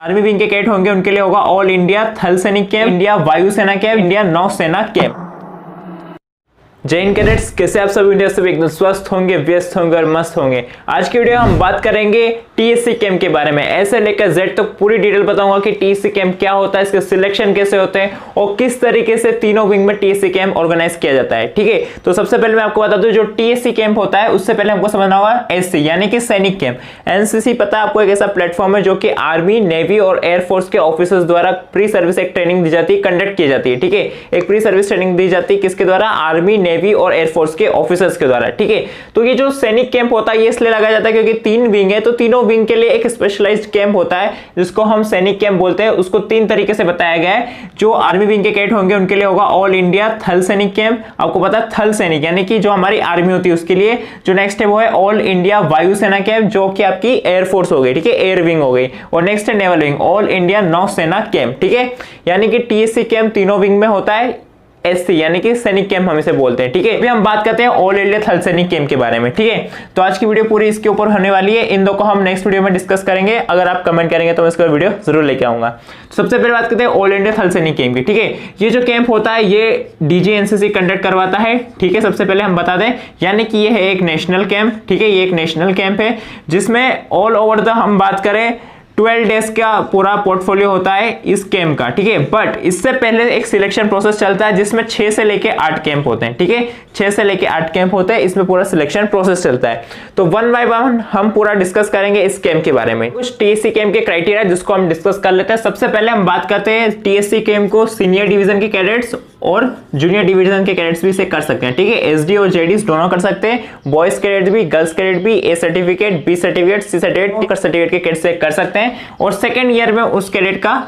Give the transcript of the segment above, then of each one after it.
Army wing के cadet होंगे उनके लिए होगा ऑल इंडिया थल सैनिक कैंप, इंडिया वायुसेना कैंप, इंडिया नौसेना कैंप। जय हिंद कैडेट्स, कैसे आप सब इंडिया सब एकदम स्वस्थ होंगे, व्यस्त होंगे और मस्त होंगे। आज की वीडियो हम बात करेंगे टीएससी कैंप के बारे में। ऐसे लेकर जेड तक पूरी डिटेल बताऊंगा कि टीएससी कैंप क्या होता है, इसके सिलेक्शन कैसे होते हैं और किस तरीके से तीनों विंग में टीएससी कैंप ऑर्गेनाइज किया जाता है। ठीक है, तो सबसे पहले मैं आपको बता दूं जो टीएससी कैंप होता है उससे पहले हमको समझना होगा एससी यानी कि सैनिक कैंप। एनसीसी पता है आपको, एक ऐसा प्लेटफॉर्म है जो कि आर्मी, नेवी और एयरफोर्स के ऑफिसर्स द्वारा प्री सर्विस एक ट्रेनिंग दी जाती है, कंडक्ट की जाती है। ठीक है, एक प्री सर्विस ट्रेनिंग दी जाती है किसके द्वारा? आर्मी, नेवी और एयरफोर्स के ऑफिसर्स के द्वारा। ठीक है, तो ये जो सैनिक कैंप होता है ये इसलिए लगाया जाता है क्योंकि तीन विंग है, तो तीनों विंग के लिए एक स्पेशलाइज्ड कैंप होता है जिसको हम सैनिक कैंप बोलते हैं। उसको तीन तरीके से बताया गया है। जो आर्मी विंग के कैडेट होंगे उनके लिए होगा ऑल इंडिया थल सैनिक कैंप। आपको पता है थल सैनिक यानी कि जो हमारी आर्मी होती है उसके लिए। जो नेक्स्ट है वो है ऑल इंडिया वायुसेना कैंप जो कि आपकी एयरफोर्स हो गई। ठीक है, एयर विंग हो गई। और नेक्स्ट है नेवल विंग, ऑल इंडिया नौसेना कैंप। ठीक है, यानी कि टीएससी कैंप तीनों विंग में होता है। एससी यानी कि सैनिक कैंप हम इसे बोलते हैं। ठीक है, अभी हम बात करते हैं ऑल इंडिया थल सैनिक कैंप के बारे में। ठीक है, तो आज की वीडियो पूरी इसके ऊपर होने वाली है। इन दो को हम नेक्स्ट वीडियो में डिस्कस करेंगे। अगर आप कमेंट करेंगे तो मैं इसका वीडियो जरूर लेके आऊंगा। सबसे पहले बात करते हैं ऑल इंडिया थल सैनिक कैंप की। ठीक है, ये जो कैंप होता है ये डीजीएनसीसी कंडक्ट करवाता है। ठीक है, सबसे पहले हम बता दें यानी कि ये है एक नेशनल कैंप। ठीक है, ये एक नेशनल कैंप है जिसमें ऑल ओवर द हम बात करें 12 डेज का पूरा पोर्टफोलियो होता है इस कैंप का। ठीक है, बट इससे पहले एक सिलेक्शन प्रोसेस चलता है जिसमें 6 से लेके 8 कैंप होते हैं। ठीक है, 6 से लेके 8 कैंप होते हैं, इसमें पूरा सिलेक्शन प्रोसेस चलता है। तो वन बाय वन हम पूरा डिस्कस करेंगे इस कैंप के बारे में। कुछ टीएससी कैंप के क्राइटेरिया जिसको हम डिस्कस कर लेते हैं। सबसे पहले हम बात करते हैं टीएससी कैंप को सीनियर डिवीजन के कैडेट्स और जूनियर डिवीजन के कैडेट्स भी इसे कर सकते हैं। ठीक है, एसडी और जेडीज दोनों कर सकते हैं। बॉयज कैडेट भी, गर्ल्स कैडेट भी, A certificate, B certificate, C certificate के कैडेट से कर सकते हैं। और सेकंड ईयर में उस कैडेट का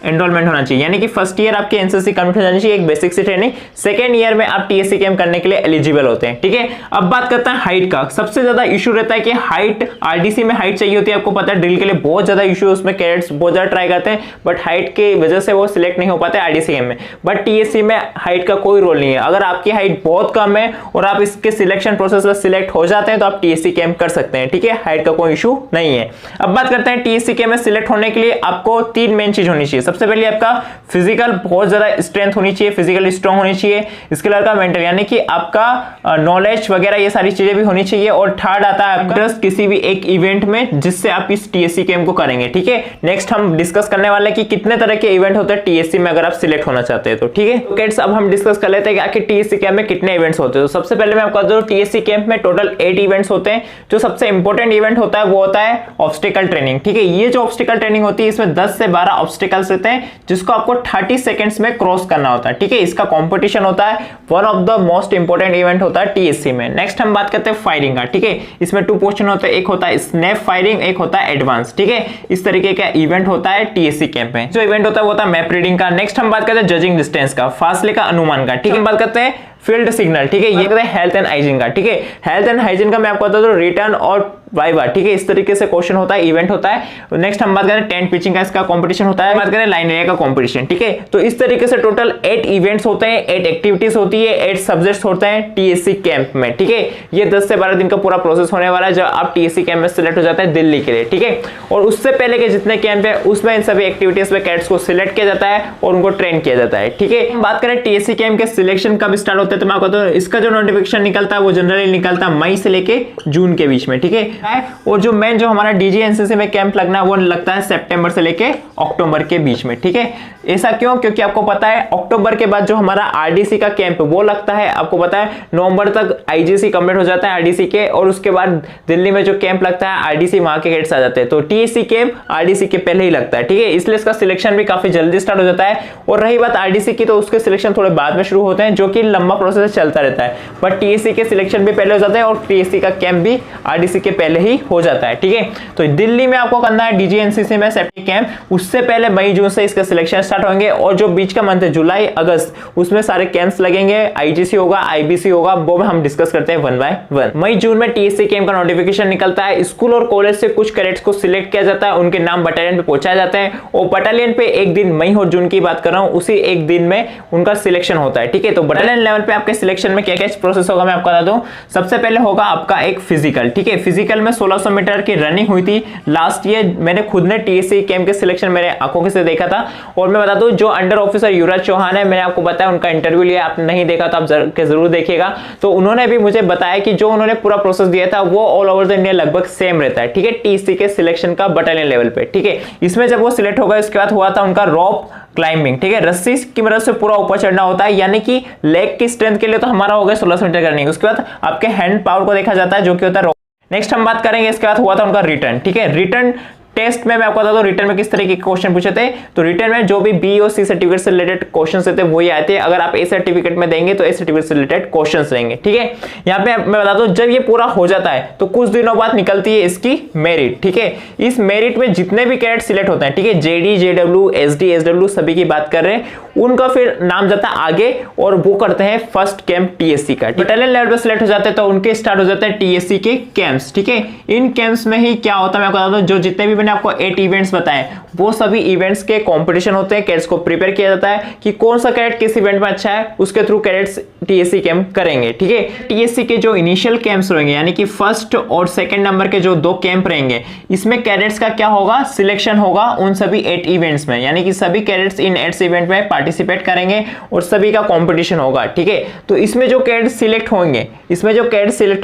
एनरोलमेंट होना चाहिए, यानी कि फर्स्ट ईयर आपकी एनसीसी कंप्लीट हो जानी चाहिए, एक बेसिक सी ट्रेनिंग। सेकंड ईयर में आप टीएससी कैंप करने के लिए एलिजिबल होते हैं। ठीक है, अब बात करते हैं हाइट का। सबसे ज्यादा इशू रहता है कि हाइट, आरडीसी में हाइट चाहिए होती है। आपको पता है ड्रिल के लिए बहुत ज्यादा इशू, उसमें कैडेट्स बहुत ज्यादा ट्राई करते हैं बट हाइट की वजह से वो सिलेक्ट नहीं हो पाते आरडीसी कैंप में। बट टीएससी में हाइट का कोई रोल नहीं है। अगर आपकी हाइट बहुत कम है और आप इसके सिलेक्शन प्रोसेस में सिलेक्ट हो जाते हैं तो आप टीएससी कैंप कर सकते हैं। ठीक है, हाइट का कोई इशू नहीं है। अब बात करते हैं टीएससी कैंप में सिलेक्ट होने के लिए आपको 3 मेन चीज होनी चाहिए। सबसे पहले आपका फिजिकल बहुत ज्यादा स्ट्रेंथ होनी चाहिए, फिजिकली स्ट्रांग होनी चाहिए। इसके अलावा मेंटल यानी कि आपका नॉलेज वगैरह ये सारी चीजें भी होनी चाहिए। और थर्ड आता है इंटरेस्ट किसी भी एक इवेंट में जिससे आप इस टीएससी कैंप को करेंगे। ठीक है, नेक्स्ट हम डिस्कस करने वाले हैं कि कितने तरह के इवेंट होते हैं टीएससी में अगर आप सिलेक्ट होना चाहते हैं तो। ठीक है, तो किड्स अब हम डिस्कस कर लेते हैं कि आखिर टीएससी कैंप में कितने इवेंट्स होते हैं। तो सबसे पहले मैं आपको बता दूं टीएससी कैंप में टोटल 8 इवेंट्स होते हैं। जो सबसे इंपॉर्टेंट इवेंट होता है वो होता है ऑब्स्टिकल ट्रेनिंग। ठीक है, ये जो ऑब्स्टिकल ट्रेनिंग होती है इसमें 10 से 12 ऑब्स्टिकल्स रहते हैं जिसको आपको 30 सेकंड्स में क्रॉस करना होता है। ठीक है, इसका कंपटीशन होता है, one of the most important event होता है टीएससी में। नेक्स्ट हम बात करते हैं फायरिंग का। ठीक है, इसमें 2 पोर्शन होते हैं, एक होता है स्नैप फायरिंग, एक होता है एडवांस। ठीक है, इस तरीके का इवेंट होता है टीएससी कैंप में। जो इवेंट होता है वो होता है मैप रीडिंग का। नेक्स्ट हम बात करते हैं जजिंग डिस्टेंस का, फासले का अनुमान का। ठीक है, बात करते हैं फील्ड सिग्नल। ठीक है, ये कहते हैं हेल्थ एंड हाइजीन का। ठीक है, हेल्थ एंड हाइजीन का मैं आपको बता दूं रिटर्न और वाइवा। ठीक है, इस तरीके से क्वेश्चन होता है, इवेंट होता है। नेक्स्ट हम बात करें टेंट पिचिंग का, इसका कंपटीशन होता है। बात करें लाइन एरिया का कंपटीशन। ठीक है, तो इस तरीके से टोटल 8 इवेंट्स होते हैं, 8 एक्टिविटीज होती है, 8 सब्जेक्ट्स होते हैं टीएससी कैंप में। ठीक है, ये 10 से 12 दिन का पूरा प्रोसेस होने वाला है जब आप टीएससी कैंप में सिलेक्ट हो जाते हैं दिल्ली के लिए। ठीक है, और उससे पहले के जितने कैंप है उसमें इन सभी एक्टिविटीज में कैडेट्स को सिलेक्ट किया जाता है और उनको ट्रेन किया जाता है। ठीक है, बात करें टीएससी कैंप के सिलेक्शन कब स्टार्ट होते हैं तो मैं आपको बताऊं इसका जो नोटिफिकेशन निकलता है वो जनरली निकलता है मई से लेके जून के बीच में। ठीक है, और जो जो हमारा डीजीएनसीसी में कैंप लगना है वो लगता है सितंबर से लेके अक्टूबर के बीच में। ठीक है, ऐसा क्यों? क्योंकि आपको पता है अक्टूबर के बाद जो हमारा आरडीसी का कैंप वो लगता है, आपको पता है नवंबर तक आईजीसी कंप्लीट हो जाता है आरडीसी के, और उसके बाद दिल्ली में जो कैंप लगता है आरडीसी वहां के कैडेट्स आ जाते हैं। तो टीएससी कैंप आरडीसी के पहले ही लगता है। ठीक है, इसलिए इसका सिलेक्शन भी काफी जल्दी स्टार्ट हो जाता है। और रही बात आरडीसी की तो उसके सिलेक्शन थोड़े बाद में शुरू होते हैं जो कि लंबा प्रोसेस चलता रहता है। बट टीएससी के सिलेक्शन भी पहले हो जाते हैं और टीएससी का कैंप भी आरडीसी के पहले ही हो जाता है। ठीक है, तो दिल्ली में आपको करना है डीजीएनसीसी में सेप्टिक कैंप, उससे पहले मई जून से इसके सिलेक्शन स्टार्ट होंगे। और जो बीच का मंथ है जुलाई अगस्त उसमें सारे कैंप्स लगेंगे, आईजीसी होगा, आईबीसी होगा, वो हम डिस्कस करते हैं वन बाय वन। मई जून में टीएससी कैंप का नोटिफिकेशन निकलता है। स्कूल और कॉलेज से कुछ कैडेट्स को सिलेक्ट किया जाता है, उनके नाम बटालियन पे पहुंचाए जाते हैं और बटालियन पे एक दिन मई और जून की बात कर रहा हूं उसी एक दिन में उनका सिलेक्शन होता है। ठीक है, तो बटालियन लेवल पे आपके सिलेक्शन में क्या क्या प्रोसेस होगा मैं आपको बता दूं। सबसे पहले होगा आपका एक फिजिकल। ठीक है, फिजिकल में 1600 मीटर की रनिंग हुई थी लास्ट ईयर। मैंने खुद ने टीएससी कैंप के सिलेक्शन मेरे आंखों से देखा था। और मैं बता दूं, जो अंडर ऑफिसर युवराज चौहान है, मैंने आपको बताया उनका इंटरव्यू लिया, आपने नहीं देखा तो आप जरूर देखिएगा। तो उन्होंने भी मुझे बताया कि जो उन्होंने पूरा प्रोसेस दिया था वो ऑल ओवर द इंडिया लगभग सेम रहता है, ठीक है, टीएससी के सिलेक्शन का बटालियन लेवल पे, ठीक है। इसमें जब वो सिलेक्ट होगा, इसके बाद हुआ था उनका रॉप क्लाइंबिंग, ठीक है, रस्सी की मदद से पूरा ऊपर चढ़ना होता है, यानी कि लेग की स्ट्रेंथ के लिए तो हमारा हो गया 1600 मीटर रनिंग। उसके बाद आपके हैंड पावर को देखा जाता है जो कि होता है रॉप। नेक्स्ट हम बात करेंगे, इसके बाद हुआ था उनका रिटर्न, ठीक है। रिटर्न टेस्ट में मैं आपको बता दूं रिटर्न में किस तरह के क्वेश्चन पूछे थे। तो रिटर्न में जो भी बी और सी सर्टिफिकेट से रिलेटेड क्वेश्चंस थे वही आए थे। अगर आप ए सर्टिफिकेट में देंगे तो ए सर्टिफिकेट से रिलेटेड क्वेश्चंस रहेंगे, ठीक है। यहाँ पे मैं बता दूं, जब ये पूरा हो जाता है तो कुछ दिनों बाद निकलती है इसकी मेरिट, ठीक है। इस मेरिट में जितने भी कैडेट सिलेक्ट होते हैं, ठीक है, जेडी, जेडब्ल्यू, एसडी, एसडब्ल्यू सभी की बात कर रहे हैं, उनका फिर नाम जाता है आगे और वो करते हैं फर्स्ट कैंप टीएससी का। बटालियन लेवल पे सिलेक्ट हो जाते हैं तो उनके स्टार्ट हो जाते हैं टीएससी के कैंप्स, ठीक है। इन कैंप्स में ही क्या होता है मैं आपको बता दूं, जो जितने भी मैंने आपको 8 इवेंट्स बताएं वो सभी इवेंट्स के कंपटीशन होते हैं। कैडेट्स को प्रिपेयर किया जाता है कि कौन सा कैडेट किस इवेंट में अच्छा है, उसके थ्रू कैडेट्स टीएससी कैंप करेंगे, ठीक है। टीएससी के जो इनिशियल कैंप्स रहेंगे, यानी कि फर्स्ट और सेकंड नंबर के जो 2 कैंप रहेंगे, इसमें कैडेट्स का क्या होगा, सिलेक्शन होगा उन सभी 8 इवेंट्स में, यानी कि सभी कैडेट्स इन 8 इवेंट में पार्टिसिपेट करेंगे और सभी का कंपटीशन होगा, ठीक है। तो इसमें जो कैडेट्स सिलेक्ट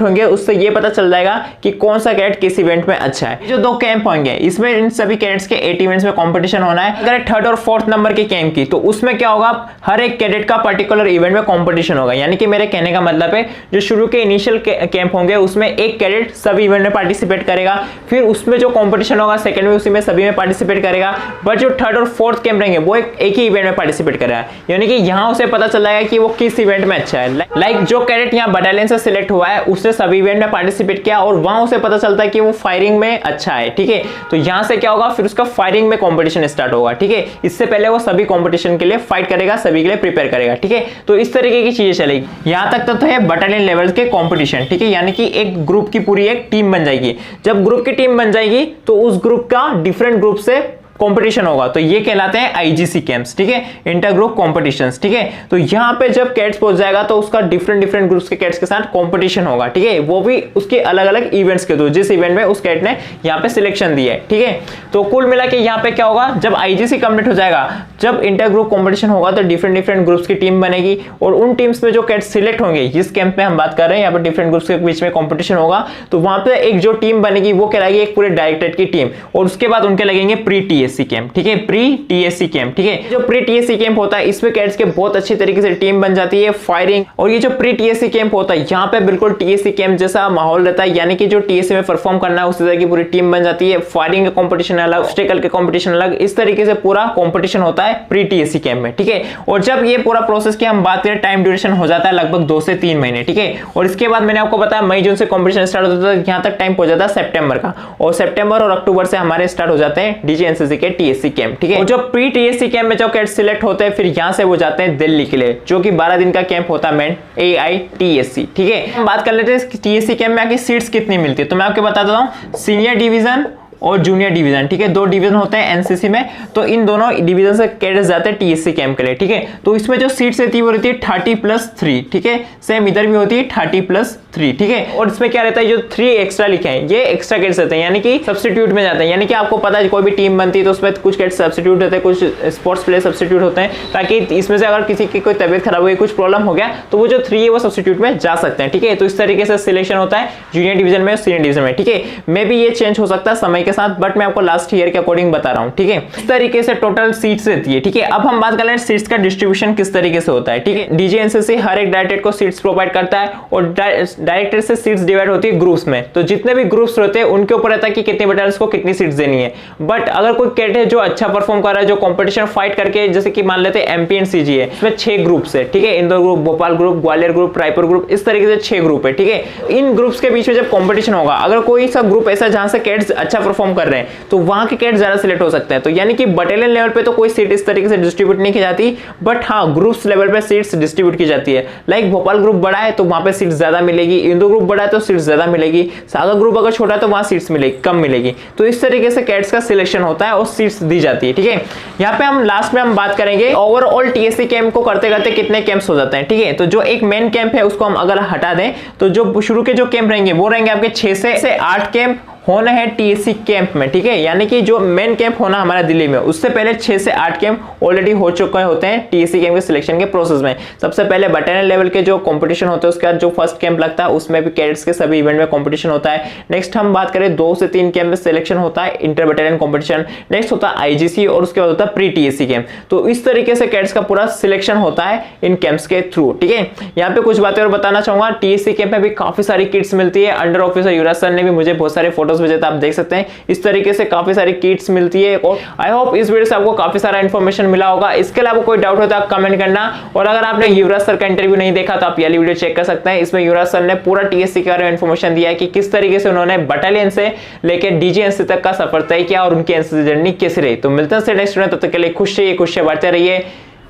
होंगे उससे ये पता चल जाएगा कि कौन सा कैडेट किस इवेंट में अच्छा है। जो 2 कैंप होंगे इसमें इन सभी कैडेट्स के 8 इवेंट्स में कंपटीशन होना है। अगर 3rd और 4th नंबर की कैंप की तो उसमें क्या होगा, हर एक कैडेट का पर्टिकुलर इवेंट में कंपटीशन होगा। यानी कि मेरे कहने का मतलब है, जो शुरू के इनिशियल कैंप होंगे उसमें एक कैडेट सभी इवेंट में पार्टिसिपेट करेगा, फिर उसमें जो कंपटीशन होगा सेकंड में उसी में सभी में पार्टिसिपेट करेगा। बट जो 3rd और 4th कैंप रहेंगे वो एक ही इवेंट में पार्टिसिपेट करेगा, यानी कि यहां उसे पता चल जाएगा कि वो किस इवेंट में अच्छा है। लाइक जो कैडेट यहाँ बटालियन से सिलेक्ट हुआ है उसने सभी इवेंट में पार्टिसिपेट किया और वहां उसे पता चलता है कि वो फायरिंग में अच्छा है, ठीक है। तो यहां से क्या होगा, फिर उसका फायरिंग में कंपटीशन स्टार्ट होगा, ठीक है। इससे पहले वो सभी कंपटीशन के लिए फाइट करेगा, सभी के लिए प्रिपेयर करेगा, ठीक है। तो इस तरीके की चीजें चलेगी। यहां तक तो है बटालियन लेवल के कंपटीशन, ठीक है, यानी कि एक ग्रुप की पूरी एक टीम बन जाएगी। जब ग्रुप की टीम बन जाएगी तो उस ग्रुप का डिफरेंट ग्रुप से कंपटीशन होगा, तो ये कहलाते हैं आईजीसी कैंप्स, ठीक है, इंटर ग्रुप कॉम्पिटिशंस, ठीक है। तो यहाँ पे जब कैडेट्स पहुंच जाएगा तो उसका डिफरेंट ग्रुप्स के कैडेट्स के साथ कंपटीशन होगा, ठीक है, वो भी उसके अलग अलग इवेंट्स के थ्रू, जिस इवेंट में उस कैडेट ने यहाँ पे सिलेक्शन दिया है, ठीक है। तो कुल मिला के यहाँ पे क्या होगा, जब आईजीसी कंप्लीट हो जाएगा, जब इंटर ग्रुप कॉम्पिटिशन होगा तो डिफरेंट ग्रुप्स की टीम बनेगी और उन टीम्स में जो कैडेट्स सिलेक्ट होंगे, जिस कैंप में हम बात कर रहे हैं, यहाँ पे डिफरेंट ग्रुप्स के बीच में कॉम्पिटिशन होगा, तो वहां पे एक जो टीम बनेगी वो कहलाएगी एक पूरे डायरेक्टरेट की टीम। और उसके बाद उनके लगेंगे प्री टीएससी कैंप, ठीक है, प्री टीएससी कैंप, ठीक है। जो प्री टीएससी कैंप होता है इसमें कैडेट्स के बहुत अच्छी तरीके से टीम बन जाती है, फायरिंग। और ये जो प्री टीएससी कैंप होता है यहाँ पे बिल्कुल टीएससी कैंप जैसा माहौल रहता है, यानी कि जो टीएससी में परफॉर्म करना है उसी तरह की पूरी टीम बन जाती है। फायरिंग का कंपटीशन अलग, ऑब्स्टेकल के कंपटीशन अलग, इस तरीके से पूरा कंपटीशन होता है प्री टीएससी कैंप में, ठीक है। और जब ये पूरा प्रोसेस की हम बात करें, टाइम ड्यूरेशन हो जाता है लगभग 2 से 3 महीने, ठीक है। और इसके बाद मैंने आपको बताया मई जून से कंपटीशन स्टार्ट होता है, यहाँ तक टाइम पहुंच जाता है सितंबर का, और सितंबर और अक्टूबर से हमारे स्टार्ट हो जाते हैं डीजीएनसीसी के टीएससी कैंप, ठीक है। और जो प्री टीएससी कैंप में जो कैडेट्स सिलेक्ट होते हैं फिर यहां से वो जाते हैं दिल्ली के लिए, जो कि 12 दिन का कैंप होता है मेन AITSC, ठीक है। हम बात कर लेते हैं टीएससी कैंप में आके सीट्स कितनी मिलती है, तो मैं आपको बता देता हूं, सीनियर डिवीजन और जूनियर डिवीजन, ठीक है, 2 डिवीजन होते हैं एनसीसी में, तो इन दोनों डिवीजन से कैडेट्स जाते हैं टीएससी कैंप के लिए, ठीक है। तो इसमें जो सीट्स रहती है वो रहती है 30+3, ठीक है, सेम इधर भी होती है 30+3, ठीक है। और इसमें क्या रहता है, जो 3 एक्स्ट्रा लिखे हैं ये एक्स्ट्रा कैडेट्स रहते हैं, यानी कि सब्स्टिट्यूट में जाते हैं, यानी कि आपको पता है कोई भी टीम बनती है तो उसमें कुछ कैडेट्स सब्स्टिट्यूट रहते हैं, कुछ स्पोर्ट्स प्लेयर सब्स्टिट्यूट होते हैं, ताकि इसमें से अगर किसी की कोई तबियत खराब हो गई, कुछ प्रॉब्लम हो गया तो वो जो 3 है वो सब्स्टिट्यूट में जा सकते हैं, ठीक है। तो इस तरीके से सिलेक्शन होता है जूनियर डिवीजन में, सीनियर डिवीजन में, ठीक है। मे भी ये चेंज हो सकता है समय के साथ, बट मैं आपको लास्ट ईयर के अकॉर्डिंग बता रहा हूं, ठीक है। इस तरीके से टोटल सीट्स रहती है, ठीक है। अब हम बात कर रहे हैं सीट्स का डिस्ट्रीब्यूशन किस तरीके से होता है, ठीक है। डीजीएनसीसी हर एक डायरेक्टरेट को सीट्स प्रोवाइड करता है और डायरेक्टरेट से सीट्स डिवाइड होती है ग्रुप्स में, तो जितने भी ग्रुप्स रहते हैं उनके ऊपर रहता है कि कितने बटालियंस को कितनी सीट्स देनी है। बट अगर कोई कैडेट है जो अच्छा परफॉर्म कर रहा है, जो कंपटीशन फाइट करके, जैसे कि मान लेते हैं एमपी एंड सीजी है, इसमें 6 ग्रुप्स है, ठीक है, Indore group, Bhopal group, Gwalior group, Raipur group, इस तरीके से 6 ग्रुप है, ठीक है। इन ग्रुप्स के बीच में जब कंपटीशन होगा, अगर कोई सा ग्रुप ऐसा जहां से कैडेट्स अच्छा परफॉर्म परफॉर्म कर रहे हैं तो वहां के कैडेट ज्यादा सिलेक्ट हो सकते हैं। तो यानी कि बटालियन लेवल पे तो कोई सीट इस तरीके से डिस्ट्रीब्यूट नहीं की जाती, बट हाँ ग्रुप्स लेवल पे सीट्स डिस्ट्रीब्यूट की जाती है। लाइक भोपाल ग्रुप बड़ा है तो वहां पे सीट्स ज्यादा मिलेगी, इंदौर ग्रुप बड़ा है तो सीट्स ज्यादा मिलेगी, सागर ग्रुप अगर छोटा है तो वहां सीट्स मिलेगी कम मिलेगी। तो इस तरीके से कैडेट्स का सिलेक्शन होता है और सीट्स दी जाती है। ठीक है, यहाँ पे हम लास्ट में हम बात करेंगे ओवरऑल टीएससी कैंप को करते करते कितने कैंप्स हो जाते हैं। ठीक है, तो जो एक मेन कैंप है उसको हम अगर हटा दें तो जो शुरू के जो कैंप रहेंगे वो रहेंगे आपके 6 से 8 कैंप होना है टीएससी कैंप में। ठीक है, यानी कि जो मेन कैंप होना हमारा दिल्ली में उससे पहले 6 से 8 कैंप ऑलरेडी हो चुके होते हैं टीएससी कैंप के सिलेक्शन के प्रोसेस में। सबसे पहले बटालियन लेवल के जो कंपटीशन होते हैं उसके बाद जो फर्स्ट कैंप लगता है उसमें भी कैडेट्स के सभी इवेंट में कंपटीशन होता है। नेक्स्ट हम बात करें 2 से 3 कैंप में सिलेक्शन होता है इंटर बटालियन कंपटीशन, नेक्स्ट होता है आईजीसी और उसके बाद होता है प्री टीएससी कैंप। तो इस तरीके से कैडेट्स का पूरा सिलेक्शन होता है इन कैंप्स के थ्रू। ठीक है, यहाँ पे कुछ बातें और बताना चाहूंगा। टीएससी कैंप में भी काफी सारी किट्स मिलती है। अंडर ऑफिसर युवराज सर ने भी मुझे बहुत सारे फोटोज भेजे थे, आप देख सकते हैं। इस तरीके से काफी सारी किट्स मिलती है और आई होप इस वीडियो से आपको काफी सारा इंफॉर्मेशन मिला होगा। इसके अलावा कोई डाउट हो तो आप कमेंट करना, और अगर आपने युवराज सर का इंटरव्यू नहीं देखा तो आप ये वीडियो चेक कर सकते हैं। इसमें युवराज सर ने पूरा टीएससी के बारे में इंफॉर्मेशन दिया है कि किस तरीके से उन्होंने बटालियन से लेकर डीजीएनसी तक का सफर तय किया और उनकी एनसीसी जर्नी कैसी रही। तो मिलते हैं नेक्स्ट वीडियो, तब तक के लिए खुश रहिए, खुश से बढ़ते रहिए।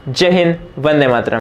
जय हिंद, वंदे मातरम।